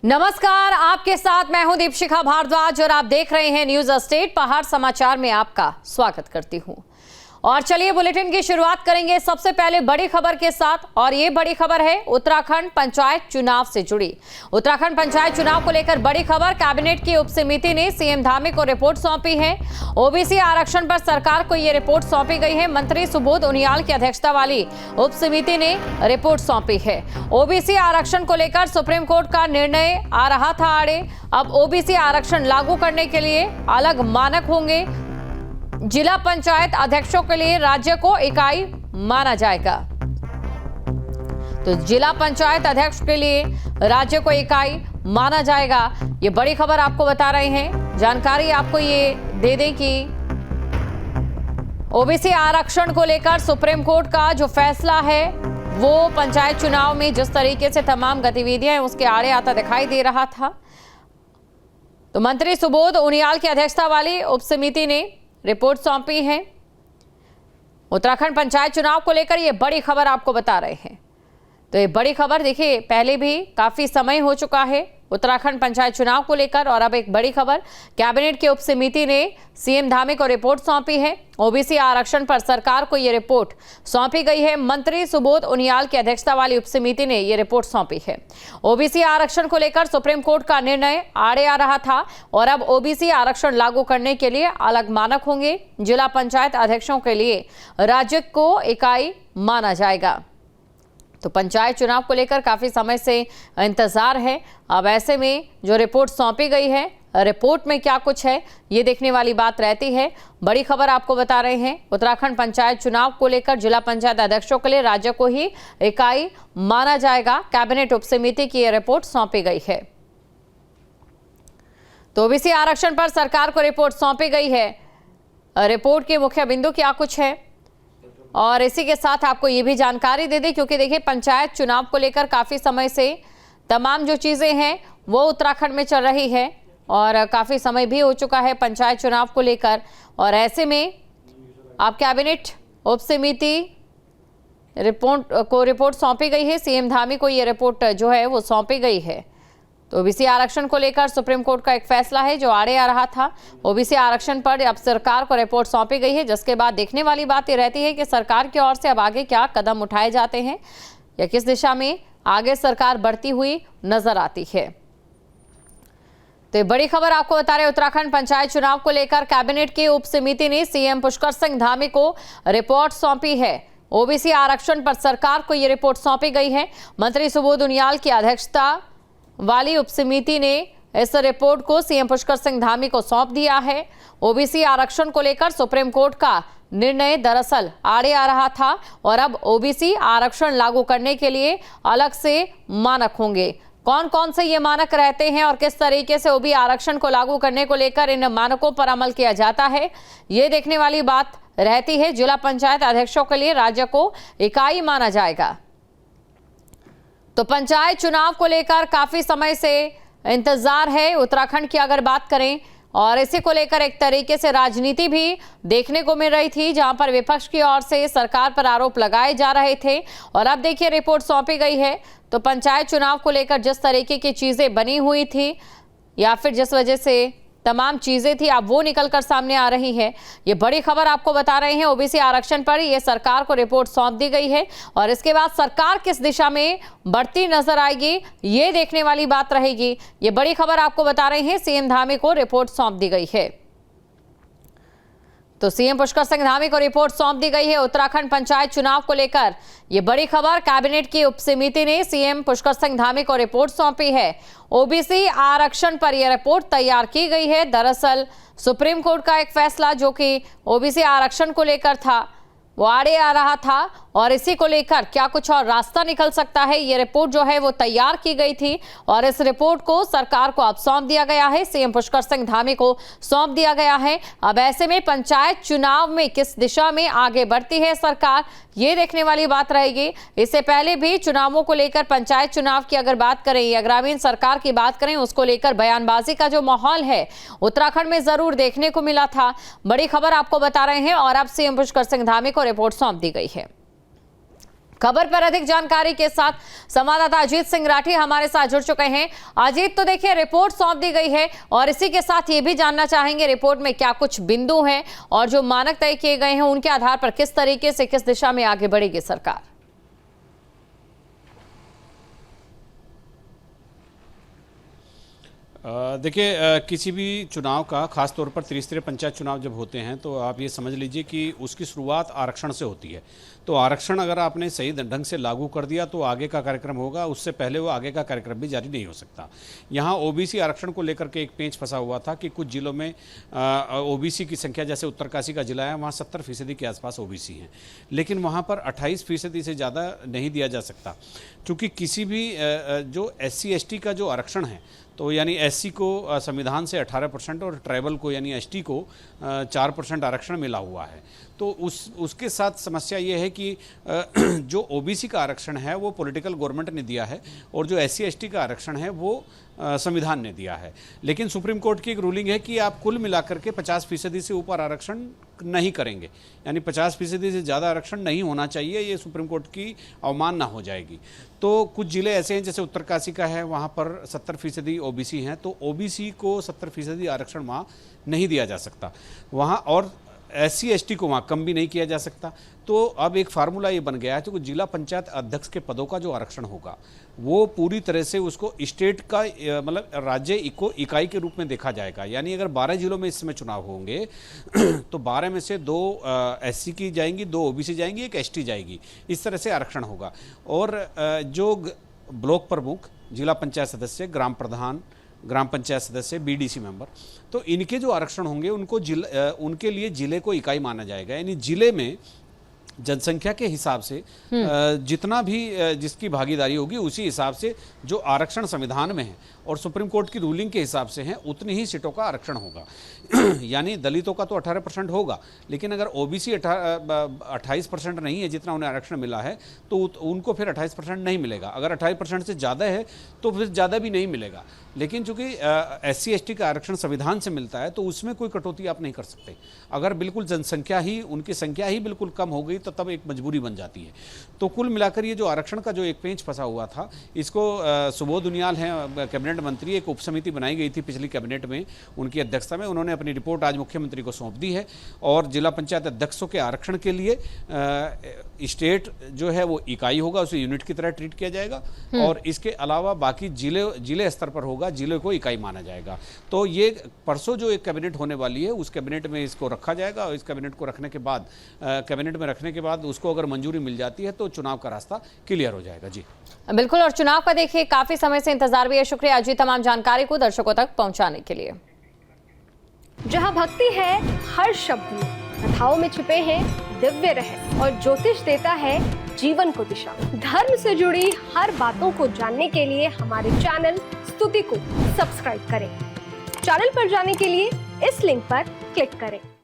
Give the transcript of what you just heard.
नमस्कार, आपके साथ मैं हूं दीपशिखा भारद्वाज और आप देख रहे हैं न्यूज स्टेट। पहाड़ समाचार में आपका स्वागत करती हूं और चलिए बुलेटिन की शुरुआत करेंगे सबसे पहले बड़ी खबर के साथ। और ये बड़ी खबर है उत्तराखंड पंचायत चुनाव से जुड़ी। उत्तराखंड पंचायत चुनाव को लेकर बड़ी खबर। कैबिनेट की उप समिति ने सीएम धामी को रिपोर्ट सौंपी है। ओबीसी आरक्षण पर सरकार को ये रिपोर्ट सौंपी गई है। मंत्री सुबोध उनियाल की अध्यक्षता वाली उप समिति ने रिपोर्ट सौंपी है। ओबीसी आरक्षण को लेकर सुप्रीम कोर्ट का निर्णय आ रहा था आड़े। अब ओबीसी आरक्षण लागू करने के लिए अलग मानक होंगे। जिला पंचायत अध्यक्षों के लिए राज्य को इकाई माना जाएगा। तो जिला पंचायत अध्यक्ष के लिए राज्य को इकाई माना जाएगा। ये बड़ी खबर आपको बता रहे हैं। जानकारी आपको ये दे दें कि ओबीसी आरक्षण को लेकर सुप्रीम कोर्ट का जो फैसला है वो पंचायत चुनाव में जिस तरीके से तमाम गतिविधियां उसके आड़े आता दिखाई दे रहा था। तो मंत्री सुबोध उनियाल की अध्यक्षता वाली उप समिति ने रिपोर्ट सौंपी है। उत्तराखंड पंचायत चुनाव को लेकर ये बड़ी खबर आपको बता रहे हैं। तो ये बड़ी खबर देखिए, पहले भी काफी समय हो चुका है उत्तराखंड पंचायत चुनाव को लेकर और अब एक बड़ी खबर। कैबिनेट की उप समिति ने सीएम धामी को रिपोर्ट सौंपी है। ओबीसी आरक्षण पर सरकार को ये रिपोर्ट सौंपी गई है। मंत्री सुबोध उनियाल की अध्यक्षता वाली उप समिति ने ये रिपोर्ट सौंपी है। ओबीसी आरक्षण को लेकर सुप्रीम कोर्ट का निर्णय आड़े आ रहा था और अब ओबीसी आरक्षण लागू करने के लिए अलग मानक होंगे। जिला पंचायत अध्यक्षों के लिए राज्य को इकाई माना जाएगा। तो पंचायत चुनाव को लेकर काफी समय से इंतजार है। अब ऐसे में जो रिपोर्ट सौंपी गई है, रिपोर्ट में क्या कुछ है ये देखने वाली बात रहती है। बड़ी खबर आपको बता रहे हैं। उत्तराखंड पंचायत चुनाव को लेकर जिला पंचायत अध्यक्षों के लिए राज्य को ही इकाई माना जाएगा। कैबिनेट उप समिति की यह रिपोर्ट सौंपी गई है। तो ओबीसी आरक्षण पर सरकार को रिपोर्ट सौंपी गई है। रिपोर्ट के मुख्य बिंदु क्या कुछ है और इसी के साथ आपको ये भी जानकारी दे दें, क्योंकि देखिए पंचायत चुनाव को लेकर काफी समय से तमाम जो चीजें हैं वो उत्तराखंड में चल रही है और काफी समय भी हो चुका है पंचायत चुनाव को लेकर। और ऐसे में आप कैबिनेट उप समिति रिपोर्ट सौंपी गई है। सीएम धामी को ये रिपोर्ट जो है वो सौंपी गई है। तो ओबीसी आरक्षण को लेकर सुप्रीम कोर्ट का एक फैसला है जो आड़े आ रहा था। ओबीसी आरक्षण पर अब सरकार को रिपोर्ट सौंपी गई है, जिसके बाद देखने वाली बात ये रहती है कि सरकार की ओर से अब आगे क्या कदम उठाए जाते हैं या किस दिशा में आगे सरकार बढ़ती हुई नजर आती है। तो बड़ी खबर आपको बता रहे उत्तराखंड पंचायत चुनाव को लेकर कैबिनेट की उप समिति ने सीएम पुष्कर सिंह धामी को रिपोर्ट सौंपी है। ओबीसी आरक्षण पर सरकार को यह रिपोर्ट सौंपी गई है। मंत्री सुबोध उनियाल की अध्यक्षता वाली उप समिति ने इस रिपोर्ट को सीएम पुष्कर सिंह धामी को सौंप दिया है। ओबीसी आरक्षण को लेकर सुप्रीम कोर्ट का निर्णय दरअसल आड़े आ रहा था और अब ओबीसी आरक्षण लागू करने के लिए अलग से मानक होंगे। कौन कौन से ये मानक रहते हैं और किस तरीके से ओबीसी आरक्षण को लागू करने को लेकर इन मानकों पर अमल किया जाता है, ये देखने वाली बात रहती है। जिला पंचायत अध्यक्षों के लिए राज्य को इकाई माना जाएगा। तो पंचायत चुनाव को लेकर काफी समय से इंतजार है उत्तराखंड की अगर बात करें, और इसी को लेकर एक तरीके से राजनीति भी देखने को मिल रही थी, जहां पर विपक्ष की ओर से सरकार पर आरोप लगाए जा रहे थे। और अब देखिए रिपोर्ट सौंपी गई है। तो पंचायत चुनाव को लेकर जिस तरीके की चीजें बनी हुई थी या फिर जिस वजह से तमाम चीजें थी अब वो निकलकर सामने आ रही है। ये बड़ी खबर आपको बता रहे हैं। ओबीसी आरक्षण पर ये सरकार को रिपोर्ट सौंप दी गई है और इसके बाद सरकार किस दिशा में बढ़ती नजर आएगी ये देखने वाली बात रहेगी। ये बड़ी खबर आपको बता रहे हैं। सीएम धामी को रिपोर्ट सौंप दी गई है। तो सीएम पुष्कर सिंह धामी को रिपोर्ट सौंप दी गई है उत्तराखंड पंचायत चुनाव को लेकर। यह बड़ी खबर। कैबिनेट की उप समिति ने सीएम पुष्कर सिंह धामी को रिपोर्ट सौंपी है। ओबीसी आरक्षण पर यह रिपोर्ट तैयार की गई है। दरअसल सुप्रीम कोर्ट का एक फैसला जो कि ओबीसी आरक्षण को लेकर था वो आड़े आ रहा था और इसी को लेकर क्या कुछ और रास्ता निकल सकता है, ये रिपोर्ट जो है वो तैयार की गई थी और इस रिपोर्ट को सरकार को अब सौंप दिया गया है। सीएम पुष्कर सिंह धामी को सौंप दिया गया है। अब ऐसे में पंचायत चुनाव में किस दिशा में आगे बढ़ती है सरकार, ये देखने वाली बात रहेगी। इससे पहले भी चुनावों को लेकर पंचायत चुनाव की अगर बात करें या ग्रामीण सरकार की बात करें, उसको लेकर बयानबाजी का जो माहौल है उत्तराखंड में जरूर देखने को मिला था। बड़ी खबर आपको बता रहे हैं और अब सीएम पुष्कर सिंह धामी को रिपोर्ट सौंप दी गई है। खबर पर अधिक जानकारी के साथ संवाददाता अजीत सिंह राठी हमारे साथ जुड़ चुके हैं। अजीत, तो देखिए रिपोर्ट सौंप दी गई है और इसी के साथ ये भी जानना चाहेंगे रिपोर्ट में क्या कुछ बिंदु हैं और जो मानक तय किए गए हैं उनके आधार पर किस तरीके से किस दिशा में आगे बढ़ेगी सरकार। देखिए, किसी भी चुनाव का खास तौर पर त्रिस्तरीय पंचायत चुनाव जब होते हैं तो आप ये समझ लीजिए कि उसकी शुरुआत आरक्षण से होती है। तो आरक्षण अगर आपने सही ढंग से लागू कर दिया तो आगे का कार्यक्रम होगा, उससे पहले वो आगे का कार्यक्रम भी जारी नहीं हो सकता। यहाँ ओबीसी आरक्षण को लेकर के एक पेंच फंसा हुआ था कि कुछ जिलों में ओबीसी की संख्या, जैसे उत्तरकाशी का जिला है, वहाँ 70% के आसपास ओबीसी हैं, लेकिन वहाँ पर 28% से ज़्यादा नहीं दिया जा सकता, क्योंकि किसी भी जो SC ST का जो आरक्षण है, तो यानी SC को संविधान से 18% और ट्राइबल को यानी ST को 4% आरक्षण मिला हुआ है। तो उसके साथ समस्या ये है कि जो ओबीसी का आरक्षण है वो पॉलिटिकल गवर्नमेंट ने दिया है और जो SC ST का आरक्षण है वो संविधान ने दिया है। लेकिन सुप्रीम कोर्ट की एक रूलिंग है कि आप कुल मिलाकर के 50% से ऊपर आरक्षण नहीं करेंगे, यानी 50% से ज़्यादा आरक्षण नहीं होना चाहिए, ये सुप्रीम कोर्ट की अवमानना हो जाएगी। तो कुछ ज़िले ऐसे हैं जैसे उत्तरकाशी का है, वहाँ पर 70% ओबीसी हैं, तो ओबीसी को 70% आरक्षण वहाँ नहीं दिया जा सकता वहाँ, और SC ST को वहाँ कम भी नहीं किया जा सकता। तो अब एक फार्मूला ये बन गया है कि जिला पंचायत अध्यक्ष के पदों का जो आरक्षण होगा वो पूरी तरह से उसको स्टेट का मतलब राज्य को इकाई के रूप में देखा जाएगा। यानी अगर 12 जिलों में इस समय चुनाव होंगे तो 12 में से 2 SC की जाएंगी, 2 OBC जाएंगी, 1 ST जाएगी, इस तरह से आरक्षण होगा। और जो ब्लॉक प्रमुख, जिला पंचायत सदस्य, ग्राम प्रधान, ग्राम पंचायत सदस्य, BDC मेंबर, तो इनके जो आरक्षण होंगे उनके लिए जिले को इकाई माना जाएगा। यानी जिले में जनसंख्या के हिसाब से जितना भी जिसकी भागीदारी होगी उसी हिसाब से जो आरक्षण संविधान में है और सुप्रीम कोर्ट की रूलिंग के हिसाब से है उतनी ही सीटों का आरक्षण होगा। यानी दलितों का तो 18% होगा, लेकिन अगर OBC 28% नहीं है जितना उन्हें आरक्षण मिला है तो उनको फिर 28% नहीं मिलेगा। अगर 28% से ज़्यादा है तो फिर ज़्यादा भी नहीं मिलेगा। लेकिन चूंकि SC ST का आरक्षण संविधान से मिलता है तो उसमें कोई कटौती आप नहीं कर सकते। अगर बिल्कुल जनसंख्या ही, उनकी संख्या ही बिल्कुल कम हो गई तो तब एक मजबूरी बन जाती है। तो कुल मिलाकर ये जो आरक्षण का जो एक पेंच फंसा हुआ था, इसको सुबोध उनियाल हैं कैबिनेट मंत्री, एक उप समिति बनाई गई थी पिछली कैबिनेट में, उनकी अध्यक्षता में, उन्होंने अपनी रिपोर्ट आज मुख्यमंत्री को सौंप दी है। और जिला पंचायत अध्यक्षों के आरक्षण के लिए स्टेट जो है वो इकाई होगा, उसे यूनिट की तरह ट्रीट किया जाएगा, और इसके अलावा बाकी जिले स्तर पर होगा, जिले को इकाई माना जाएगा। तो ये परसों जो एक कैबिनेट होने वाली है उस कैबिनेट में इसको रखा जाएगा, और इस कैबिनेट को रखने के बाद कैबिनेट में रखने के बाद उसको अगर मंजूरी मिल जाती है तो चुनाव का रास्ता क्लियर हो जाएगा। जी बिल्कुल, और चुनाव का देखिए काफी समय से इंतजार भी है। शुक्रिया जी तमाम जानकारी को दर्शकों तक पहुंचाने के लिए। जहां भक्ति है हर शब्द में, कथाओं में छुपे हैं दिव्य रहस्य, और ज्योतिष देता है जीवन को दिशा। धर्म से जुड़ी हर बातों को जानने के लिए हमारे चैनल स्तुति को सब्सक्राइब करें। चैनल पर जाने के लिए इस लिंक पर क्लिक करें।